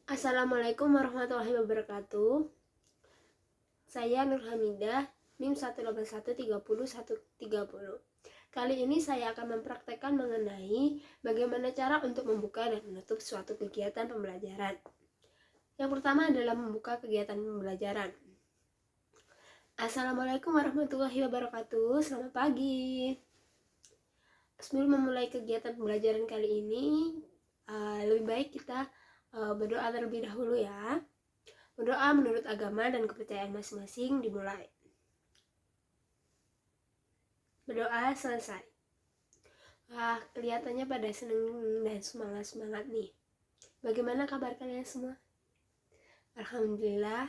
Assalamualaikum warahmatullahi wabarakatuh. Saya Nur Hamidah, NIM 18130 Kali ini saya akan mempraktekkan mengenai bagaimana cara untuk membuka dan menutup suatu kegiatan pembelajaran. Yang pertama adalah membuka kegiatan pembelajaran. Assalamualaikum warahmatullahi wabarakatuh. Selamat pagi. Sebelum memulai kegiatan pembelajaran kali ini, lebih baik kita berdoa terlebih dahulu ya. Berdoa menurut agama dan kepercayaan masing-masing dimulai. Berdoa selesai. Kelihatannya pada seneng dan semangat nih. Bagaimana kabar kalian semua? Alhamdulillah,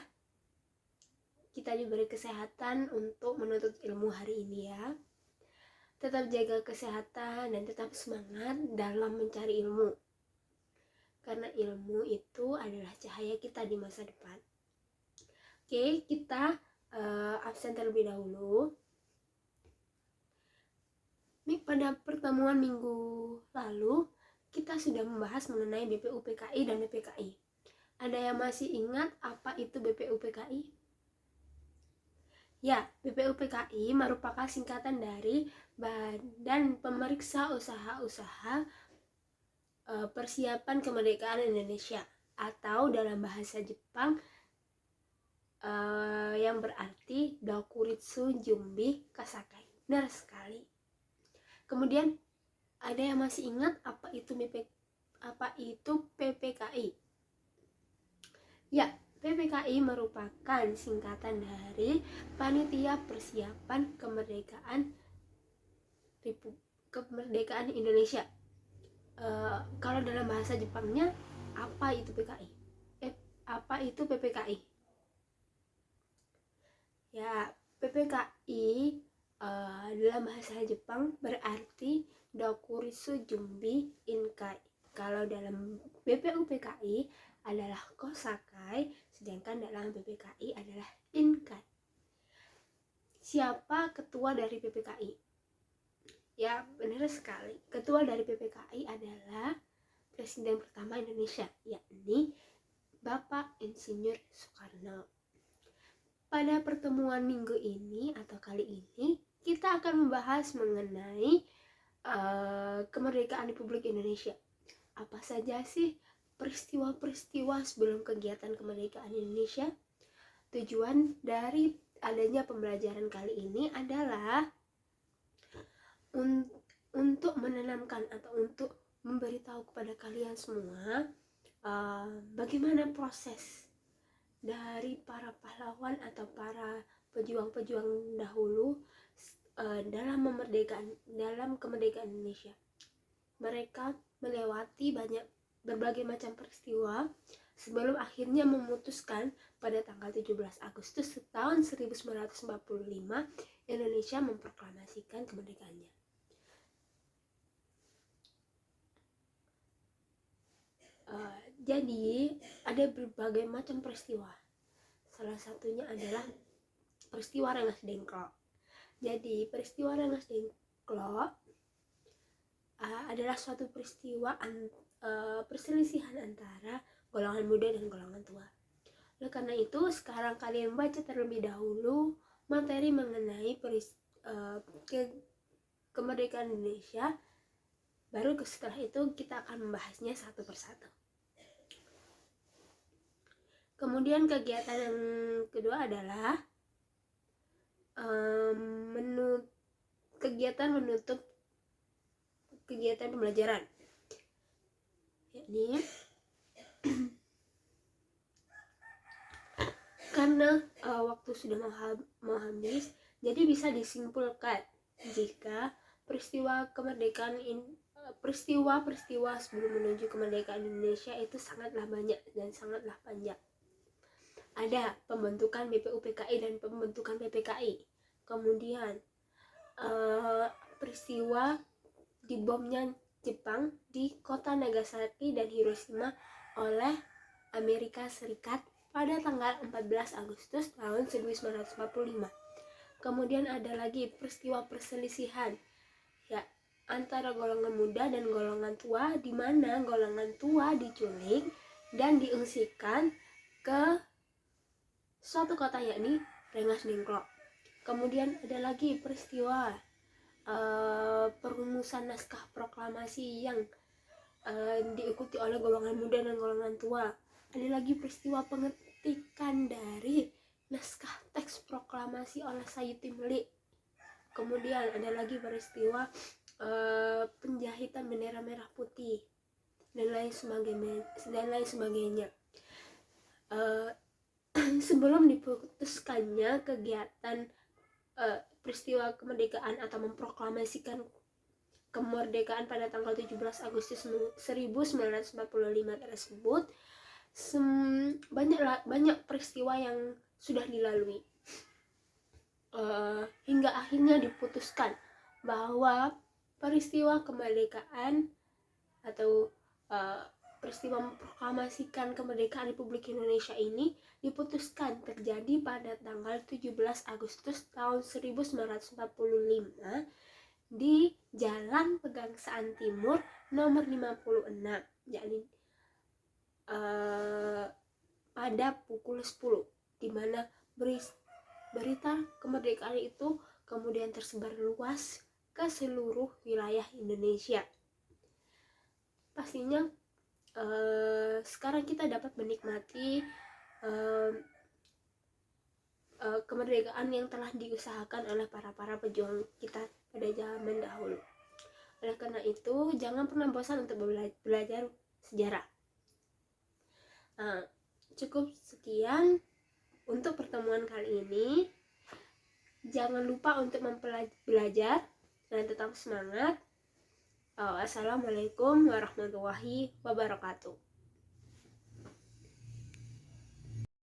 kita diberi kesehatan untuk menuntut ilmu hari ini ya. Tetap jaga kesehatan dan tetap semangat dalam mencari ilmu. Karena ilmu itu adalah cahaya kita di masa depan. Oke, kita absen terlebih dahulu. Pada pertemuan minggu lalu, kita sudah membahas mengenai BPUPKI dan BPKI. Ada yang masih ingat apa itu BPUPKI? Ya, BPUPKI merupakan singkatan dari Badan Pemeriksa Usaha-Usaha Persiapan Kemerdekaan Indonesia, atau dalam bahasa Jepang yang berarti Dokuritsu Jumbi Kasakai. Benar sekali. Kemudian ada yang masih ingat apa itu PPKI? Ya, PPKI merupakan singkatan dari Panitia Persiapan Kemerdekaan Indonesia. Kalau dalam bahasa Jepangnya, apa itu PKI? Apa itu PPKI? Ya, PPKI dalam bahasa Jepang berarti Dokuritsu Jumbi Inkai. Kalau dalam BPUPKI adalah Kosakai, sedangkan dalam PPKI adalah Inkai. Siapa ketua dari PPKI? Ya, benar sekali. Ketua dari PPKI adalah Presiden pertama Indonesia, yakni Bapak Insinyur Soekarno. Pada pertemuan minggu ini atau kali ini, kita akan membahas mengenai kemerdekaan Republik Indonesia. Apa saja sih peristiwa-peristiwa sebelum kegiatan kemerdekaan Indonesia? Tujuan dari adanya pembelajaran kali ini adalah untuk menanamkan atau untuk memberitahu kepada kalian semua bagaimana proses dari para pahlawan atau para pejuang-pejuang dahulu dalam kemerdekaan Indonesia. Mereka melewati berbagai macam peristiwa sebelum akhirnya memutuskan pada tanggal 17 Agustus tahun 1945 Indonesia memproklamasikan kemerdekaannya. Jadi ada berbagai macam peristiwa. Salah satunya adalah peristiwa Rengas Dengklok. Jadi peristiwa Rengas Dengklok adalah suatu peristiwa perselisihan antara golongan muda dan golongan tua. Oleh karena itu, sekarang kalian baca terlebih dahulu materi mengenai kemerdekaan Indonesia. Baru setelah itu kita akan membahasnya satu persatu. Kemudian kegiatan yang kedua adalah kegiatan menutup kegiatan pembelajaran, yakni karena waktu sudah mau habis, jadi bisa disimpulkan jika peristiwa sebelum menuju kemerdekaan Indonesia itu sangatlah banyak dan sangatlah panjang. Ada pembentukan BPUPKI dan pembentukan PPKI. Kemudian peristiwa dibomnya Jepang di kota Nagasaki dan Hiroshima oleh Amerika Serikat pada tanggal 14 Agustus tahun 1945. Kemudian ada lagi peristiwa perselisihan ya antara golongan muda dan golongan tua, di mana golongan tua diculik dan diungsikan ke suatu kota yakni Rengas Dengklok. Kemudian ada lagi peristiwa perumusan naskah proklamasi yang diikuti oleh golongan muda dan golongan tua. Ada lagi peristiwa pengetikan dari naskah teks proklamasi oleh Sayyid Timli. Kemudian ada lagi peristiwa penjahitan bendera merah putih dan lain sebagainya. Sebelum diputuskannya kegiatan peristiwa kemerdekaan atau memproklamasikan kemerdekaan pada tanggal 17 Agustus 1945 tersebut, banyak peristiwa yang sudah dilalui hingga akhirnya diputuskan bahwa peristiwa kemerdekaan atau peristiwa memproklamasikan kemerdekaan Republik Indonesia ini diputuskan terjadi pada tanggal 17 Agustus tahun 1945 di Jalan Pegangsaan Timur nomor 56, yakni pada pukul 10, di mana berita kemerdekaan itu kemudian tersebar luas ke seluruh wilayah Indonesia. Pastinya sekarang kita dapat menikmati kemerdekaan yang telah diusahakan oleh para pejuang kita pada zaman dahulu. Oleh karena itu, jangan pernah bosan untuk belajar sejarah. Cukup sekian untuk pertemuan kali ini. Jangan lupa untuk belajar dan tetap semangat. Assalamualaikum warahmatullahi wabarakatuh.